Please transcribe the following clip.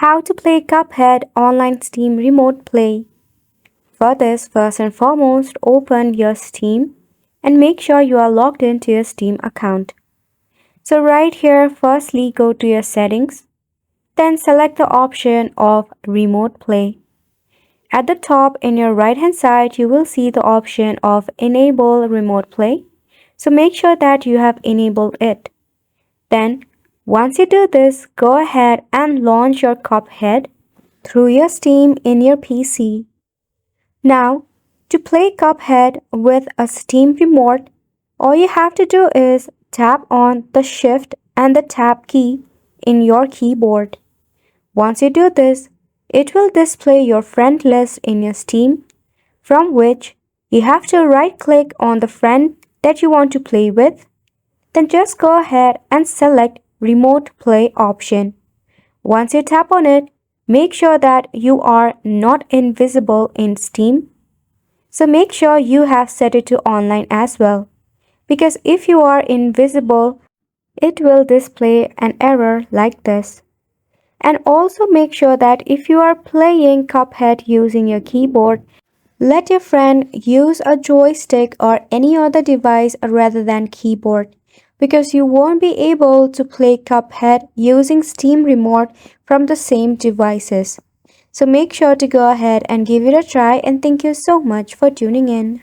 How to play Cuphead online Steam remote play. For this, first and foremost, open your Steam and make sure you are logged into your Steam account. So right here, firstly go to your settings, then select the option of remote play. At the top in your right hand side, you will see the option of enable remote play. So make sure that you have enabled it. Then once you do this, go ahead and launch your Cuphead through your Steam in your PC. Now, to play Cuphead with a Steam remote, all you have to do is tap on the Shift and the Tab key in your keyboard. Once you do this, it will display your friend list in your Steam, from which you have to right-click on the friend that you want to play with. Then just go ahead and select Remote Play option. Once you tap on it, make sure that you are not invisible in Steam. So make sure you have set it to online as well, because if you are invisible, it will display an error like this. And also make sure that if you are playing Cuphead using your keyboard, let your friend use a joystick or any other device rather than keyboard, because you won't be able to play Cuphead using Steam Remote from the same devices. So make sure to go ahead and give it a try, and thank you so much for tuning in.